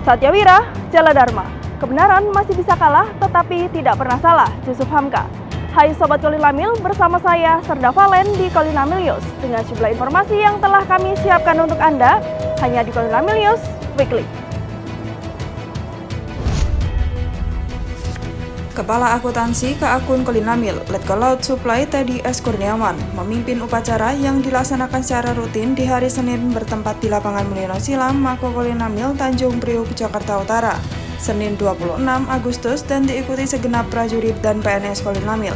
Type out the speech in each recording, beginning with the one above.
Satyawira, Jala Dharma. Kebenaran masih bisa kalah, tetapi tidak pernah salah. Yusuf Hamka. Hai Sobat Kolinamil, bersama saya Serda Valen di Kolinamil News dengan sejumlah informasi yang telah kami siapkan untuk Anda hanya di Kolinamil News Weekly. Kepala Akuntansi ke akun Kolinamil, Letkol Laut Supply Teddy S. Kurniawan, memimpin upacara yang dilaksanakan secara rutin di hari Senin bertempat di lapangan Mulyono Silam, Mako Kolinamil, Tanjung Priok, Jakarta Utara, Senin 26 Agustus dan diikuti segenap prajurit dan PNS Kolinamil.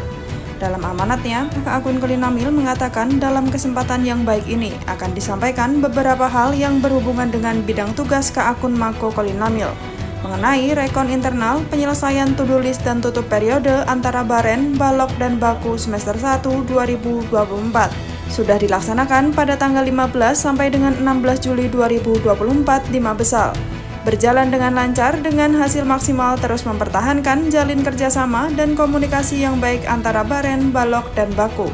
Dalam amanatnya, ke akun Kolinamil mengatakan dalam kesempatan yang baik ini akan disampaikan beberapa hal yang berhubungan dengan bidang tugas ke akun Mako Kolinamil, mengenai rekon internal, penyelesaian to-do list dan tutup periode antara Baren, Balok, dan Baku semester 1 2024. Sudah dilaksanakan pada tanggal 15 sampai dengan 16 Juli 2024 di Mabesal. Berjalan dengan lancar dengan hasil maksimal terus mempertahankan jalin kerjasama dan komunikasi yang baik antara Baren, Balok, dan Baku.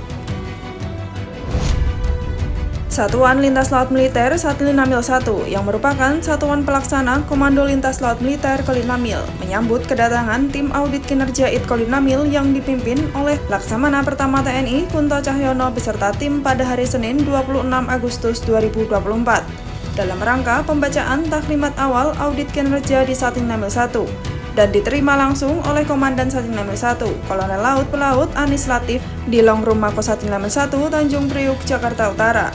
Satuan Lintas Laut Militer Satlinamil 1 yang merupakan satuan pelaksana Komando Lintas Laut Militer Kolinamil menyambut kedatangan tim audit kinerja IT Kolinamil yang dipimpin oleh Laksamana Pertama TNI Kunto Cahyono beserta tim pada hari Senin 26 Agustus 2024 dalam rangka pembacaan taklimat awal audit kinerja di Satlinamil 1 dan diterima langsung oleh Komandan Satlinamil 1 Kolonel Laut Pelaut Anis Latif di Longroom Mako Satlinamil 1 Tanjung Priok, Jakarta Utara.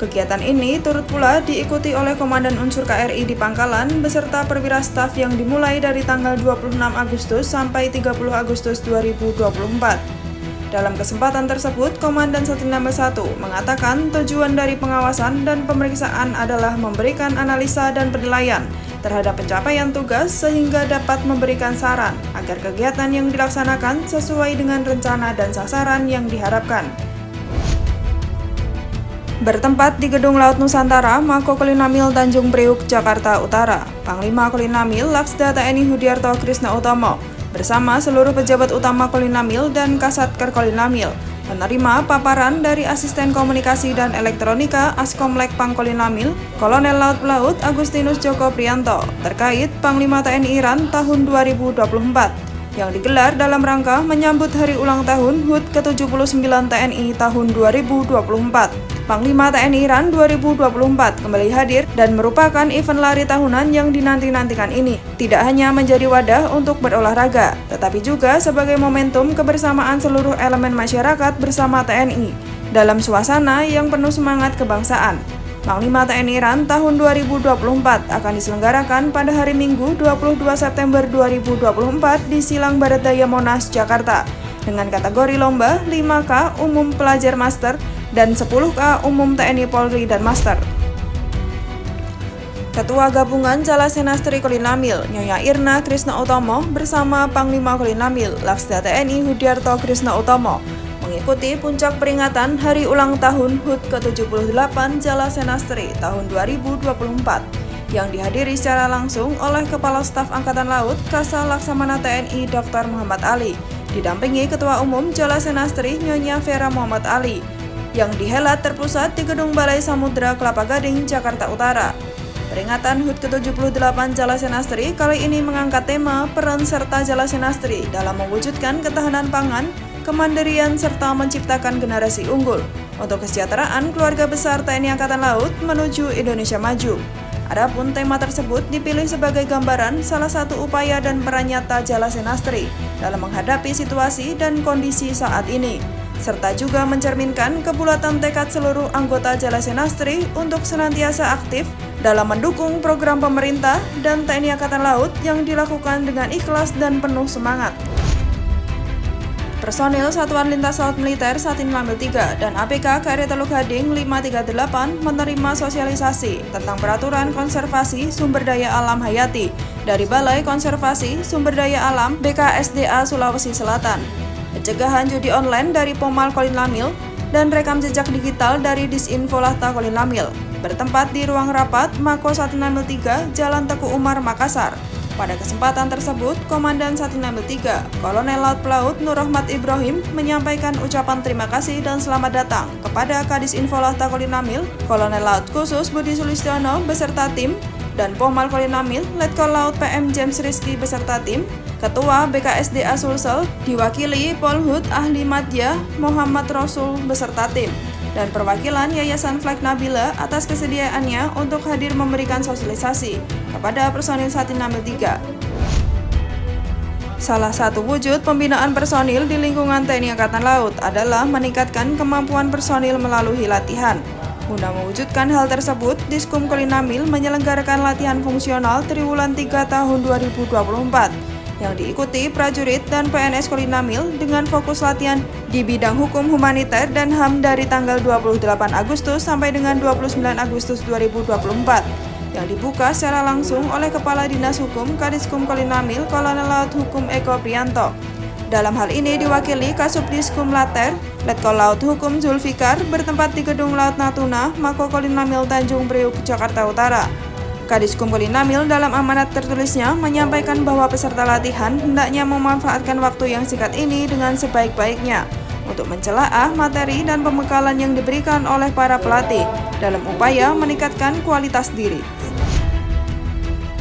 Kegiatan ini turut pula diikuti oleh Komandan Unsur KRI di Pangkalan beserta perwira staf yang dimulai dari tanggal 26 Agustus sampai 30 Agustus 2024. Dalam kesempatan tersebut, Komandan Satlinamil 1 mengatakan tujuan dari pengawasan dan pemeriksaan adalah memberikan analisa dan penilaian terhadap pencapaian tugas sehingga dapat memberikan saran agar kegiatan yang dilaksanakan sesuai dengan rencana dan sasaran yang diharapkan. Bertempat di Gedung Laut Nusantara, Mako Kolinamil Tanjung Priok, Jakarta Utara, Panglima Kolinamil Laksda TNI Hudiarto Krisna Utomo bersama seluruh pejabat utama Kolinamil dan Kasatker Kolinamil menerima paparan dari Asisten Komunikasi dan Elektronika Askomlek Pang Kolinamil, Kolonel Laut Pelaut Agustinus Joko Prianto terkait Panglima TNI Iran tahun 2024 yang digelar dalam rangka menyambut hari ulang tahun HUT ke-79 TNI tahun 2024. Panglima TNI Iran 2024 kembali hadir dan merupakan event lari tahunan yang dinanti-nantikan ini. Tidak hanya menjadi wadah untuk berolahraga, tetapi juga sebagai momentum kebersamaan seluruh elemen masyarakat bersama TNI dalam suasana yang penuh semangat kebangsaan. Panglima TNI Iran tahun 2024 akan diselenggarakan pada hari Minggu 22 September 2024 di Silang Barat Daya Monas, Jakarta dengan kategori lomba 5K Umum Pelajar Master dan 10K Umum TNI Polri dan Master. Ketua Gabungan Jalasenastri Kolinamil, Nyonya Irna Krisna Utomo bersama Panglima Kolinamil, Laksda TNI Hudiarto Krisna Utomo mengikuti puncak peringatan Hari Ulang Tahun HUT ke-78 Jalasenastri tahun 2024 yang dihadiri secara langsung oleh Kepala Staf Angkatan Laut Kasal Laksamana TNI Dr. Muhammad Ali, didampingi Ketua Umum Jalasenastri Nyonya Vera Muhammad Ali, yang dihelat terpusat di Gedung Balai Samudra Kelapa Gading, Jakarta Utara. Peringatan HUT ke-78 Jalasenastri kali ini mengangkat tema peran serta Jalasenastri dalam mewujudkan ketahanan pangan, kemandirian, serta menciptakan generasi unggul untuk kesejahteraan keluarga besar TNI Angkatan Laut menuju Indonesia Maju. Adapun tema tersebut dipilih sebagai gambaran salah satu upaya dan peran nyata Jalasenastri dalam menghadapi situasi dan kondisi saat ini, serta juga mencerminkan kebulatan tekad seluruh anggota Jalasenastri untuk senantiasa aktif dalam mendukung program pemerintah dan TNI Angkatan Laut yang dilakukan dengan ikhlas dan penuh semangat. Personil Satuan Lintas Laut Militer Satlinamil 3 dan APK KRI Teluk Gading 538 menerima sosialisasi tentang peraturan konservasi sumber daya alam hayati dari Balai Konservasi Sumber Daya Alam BKSDA Sulawesi Selatan, pencegahan judi online dari Pomal Kolinamil, dan rekam jejak digital dari Disinfo Lahta Kolinamil, bertempat di ruang rapat Mako Satlinamil 3 Jalan Teguh Umar, Makassar. Pada kesempatan tersebut, Komandan Satlinamil 3, Kolonel Laut Pelaut Nur Rahmat Ibrahim menyampaikan ucapan terima kasih dan selamat datang kepada Kadis Info Lahta Kolinamil, Kolonel Laut Khusus Budi Sulistiono beserta tim dan Pomal Kolinamil, Letkol Laut PM James Rizky beserta tim, Ketua BKSDA Sulsel diwakili Polhut Ahli Madya Muhammad Rasul beserta tim, dan perwakilan Yayasan Flag Nabila atas kesediaannya untuk hadir memberikan sosialisasi kepada personil Satinamil 3. Salah satu wujud pembinaan personil di lingkungan TNI Angkatan Laut adalah meningkatkan kemampuan personil melalui latihan. Guna mewujudkan hal tersebut, Diskum Kolinamil menyelenggarakan latihan fungsional Triwulan 3 tahun 2024 yang diikuti prajurit dan PNS Kolinamil dengan fokus latihan di bidang hukum humaniter dan HAM dari tanggal 28 Agustus sampai dengan 29 Agustus 2024 yang dibuka secara langsung oleh Kepala Dinas Hukum Kadiskum Kolinamil Kolonel Laut Hukum Eko Priyanto. Dalam hal ini diwakili Kasubdiskum Later, Letkol Laut Hukum Zulfikar bertempat di Gedung Laut Natuna, Mako Kolinamil Tanjung Priuk, Jakarta Utara. Kadiskum Kolinamil dalam amanat tertulisnya menyampaikan bahwa peserta latihan hendaknya memanfaatkan waktu yang singkat ini dengan sebaik-baiknya untuk mencelaah materi dan pembekalan yang diberikan oleh para pelatih dalam upaya meningkatkan kualitas diri.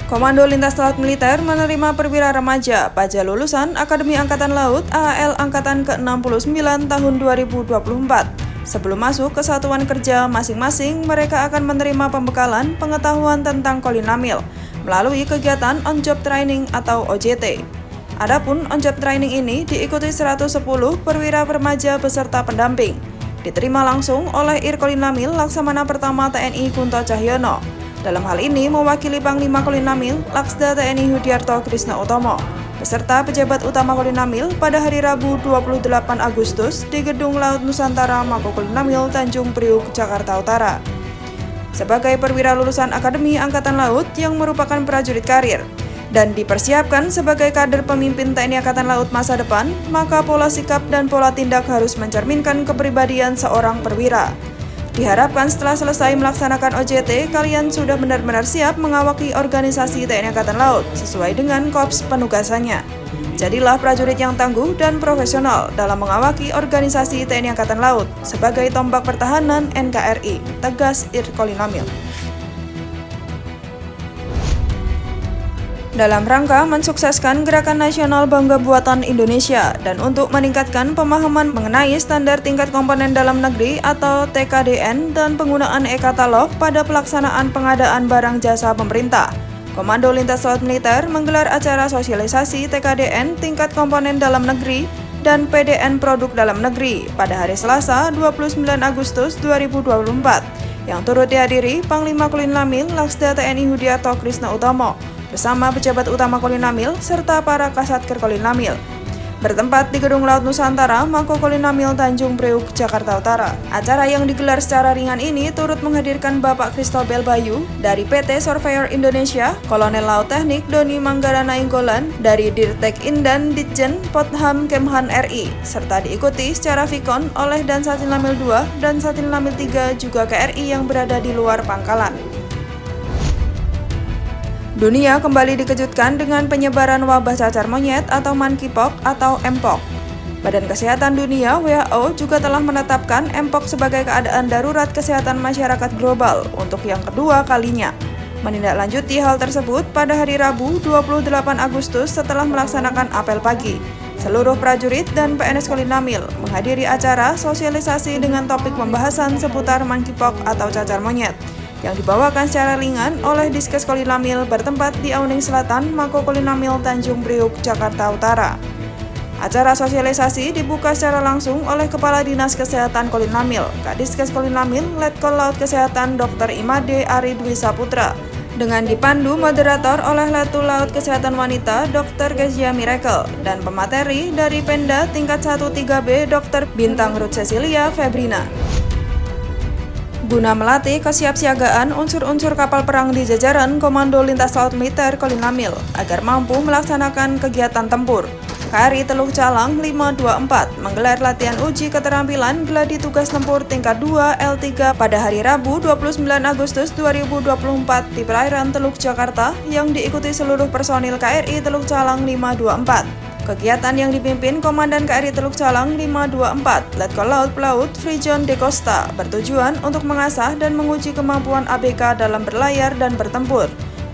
Komando Lintas Laut Militer menerima perwira remaja Paja lulusan Akademi Angkatan Laut AAL Angkatan ke-69 tahun 2024. Sebelum masuk ke satuan kerja masing-masing, mereka akan menerima pembekalan pengetahuan tentang Kolinamil melalui kegiatan On-Job Training atau OJT. Adapun On-Job Training ini diikuti 110 perwira remaja beserta pendamping. Diterima langsung oleh Ir Kolinamil Laksamana Pertama TNI Kunto Cahyono. Dalam hal ini mewakili Panglima Kolinamil Laksda TNI Hudiarto Krisna Utomo beserta pejabat utama Kolinamil pada hari Rabu 28 Agustus di Gedung Laut Nusantara Mako Kolinamil Tanjung Priuk, Jakarta Utara. Sebagai perwira lulusan Akademi Angkatan Laut yang merupakan prajurit karir dan dipersiapkan sebagai kader pemimpin TNI Angkatan Laut masa depan, maka pola sikap dan pola tindak harus mencerminkan kepribadian seorang perwira. Diharapkan setelah selesai melaksanakan OJT, kalian sudah benar-benar siap mengawaki organisasi TNI Angkatan Laut sesuai dengan korps penugasannya. Jadilah prajurit yang tangguh dan profesional dalam mengawaki organisasi TNI Angkatan Laut sebagai tombak pertahanan NKRI, tegas Ir Kolinamil. Dalam rangka mensukseskan Gerakan Nasional Bangga Buatan Indonesia dan untuk meningkatkan pemahaman mengenai standar tingkat komponen dalam negeri atau TKDN dan penggunaan e-katalog pada pelaksanaan pengadaan barang jasa pemerintah, Komando Lintas Laut Militer menggelar acara sosialisasi TKDN tingkat komponen dalam negeri dan PDN produk dalam negeri pada hari Selasa 29 Agustus 2024 yang turut dihadiri Panglima Kolinamil Laksda TNI Hudiarto Krisna Utomo bersama pejabat utama Kolinamil serta para Kasatker Kolinamil. Bertempat di Gedung Laut Nusantara, Mako Kolinamil Tanjung Priuk, Jakarta Utara. Acara yang digelar secara ringan ini turut menghadirkan Bapak Christobel Bayu dari PT Surveyor Indonesia, Kolonel Laut Teknik Doni Manggara Nainggolan dari Dirtek Indan Ditjen Potham Kemhan RI, serta diikuti secara vikon oleh Dan Satinamil 2 dan Satinamil 3 juga KRI yang berada di luar pangkalan. Dunia kembali dikejutkan dengan penyebaran wabah cacar monyet atau monkeypox atau Mpox. Badan Kesehatan Dunia WHO juga telah menetapkan Mpox sebagai keadaan darurat kesehatan masyarakat global untuk yang kedua kalinya. Menindaklanjuti hal tersebut pada hari Rabu 28 Agustus setelah melaksanakan apel pagi, seluruh prajurit dan PNS Kolinamil menghadiri acara sosialisasi dengan topik pembahasan seputar monkeypox atau cacar monyet yang dibawakan secara ringan oleh Diskes Kolinamil bertempat di Auning Selatan, Mako Kolinamil Tanjung Priuk, Jakarta Utara. Acara sosialisasi dibuka secara langsung oleh Kepala Dinas Kesehatan Kolinamil, Kadiskes Kolinamil, Letkol Laut Kesehatan Dr. Imade Ari Dwi Saputra, dengan dipandu moderator oleh Letkol Laut Kesehatan Wanita Dr. Kezia Miracle dan pemateri dari Pemda tingkat 1-3B Dr. Bintang Ruth Cecilia Febrina. Guna melatih kesiapsiagaan unsur-unsur kapal perang di jajaran Komando Lintas Laut Militer Kolinamil agar mampu melaksanakan kegiatan tempur, KRI Teluk Calang 524 menggelar latihan uji keterampilan Gladi Tugas Tempur tingkat 2 L3 pada hari Rabu 29 Agustus 2024 di perairan Teluk Jakarta yang diikuti seluruh personil KRI Teluk Calang 524. Kegiatan yang dipimpin Komandan KRI Teluk Calang 524, Letkol Laut Pelaut Frijon De Costa, bertujuan untuk mengasah dan menguji kemampuan ABK dalam berlayar dan bertempur,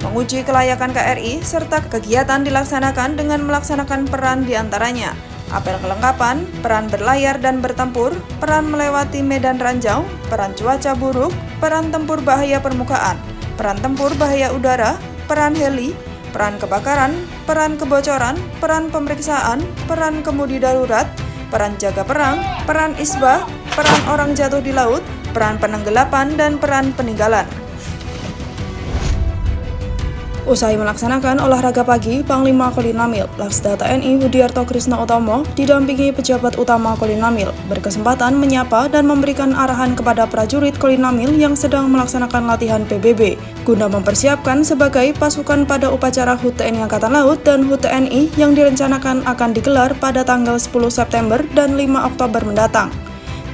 menguji kelayakan KRI, serta kegiatan dilaksanakan dengan melaksanakan peran diantaranya apel kelengkapan, peran berlayar dan bertempur, peran melewati medan ranjau, peran cuaca buruk, peran tempur bahaya permukaan, peran tempur bahaya udara, peran heli, peran kebakaran, peran kebocoran, peran pemeriksaan, peran kemudi darurat, peran jaga perang, peran isbah, peran orang jatuh di laut, peran penenggelapan, dan peran peninggalan. Usai melaksanakan olahraga pagi, Panglima Kolinamil Laksda TNI Hudiarto Krisnautomo didampingi pejabat utama Kolinamil berkesempatan menyapa dan memberikan arahan kepada prajurit Kolinamil yang sedang melaksanakan latihan PBB guna mempersiapkan sebagai pasukan pada upacara HUT TNI Angkatan Laut dan HUT TNI yang direncanakan akan digelar pada tanggal 10 September dan 5 Oktober mendatang.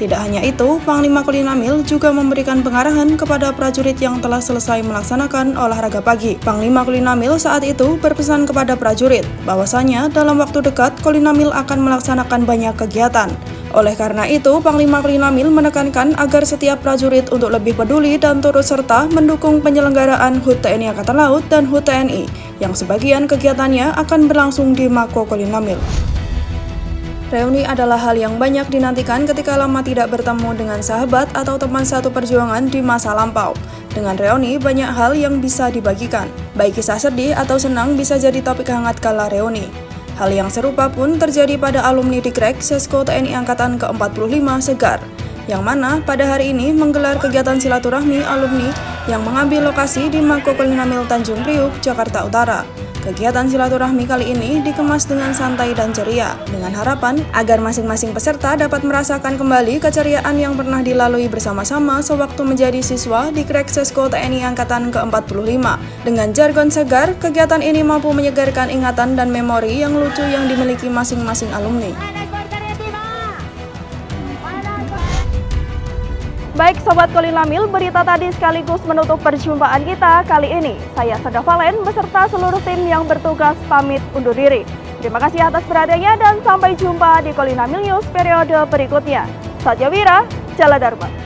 Tidak hanya itu, Panglima Kolinamil juga memberikan pengarahan kepada prajurit yang telah selesai melaksanakan olahraga pagi. Panglima Kolinamil saat itu berpesan kepada prajurit bahwasanya dalam waktu dekat Kolinamil akan melaksanakan banyak kegiatan. Oleh karena itu, Panglima Kolinamil menekankan agar setiap prajurit untuk lebih peduli dan turut serta mendukung penyelenggaraan HUT TNI Angkatan Laut dan HUT TNI, yang sebagian kegiatannya akan berlangsung di Mako Kolinamil. Reuni adalah hal yang banyak dinantikan ketika lama tidak bertemu dengan sahabat atau teman satu perjuangan di masa lampau. Dengan reuni, banyak hal yang bisa dibagikan. Baik kisah sedih atau senang bisa jadi topik hangat kala reuni. Hal yang serupa pun terjadi pada alumni Dikrek Sesko TNI Angkatan ke-45 Segar, yang mana pada hari ini menggelar kegiatan silaturahmi alumni yang mengambil lokasi di Mako Kolinamil Tanjung Priuk, Jakarta Utara. Kegiatan silaturahmi kali ini dikemas dengan santai dan ceria, dengan harapan agar masing-masing peserta dapat merasakan kembali keceriaan yang pernah dilalui bersama-sama sewaktu menjadi siswa di Krek Sesko TNI Angkatan ke-45. Dengan jargon segar, kegiatan ini mampu menyegarkan ingatan dan memori yang lucu yang dimiliki masing-masing alumni. Baik Sobat Kolinamil, berita tadi sekaligus menutup perjumpaan kita kali ini. Saya Serda Valen beserta seluruh tim yang bertugas pamit undur diri. Terima kasih atas perhatiannya dan sampai jumpa di Kolinamil News periode berikutnya. Satya Wira, Jala Dharma.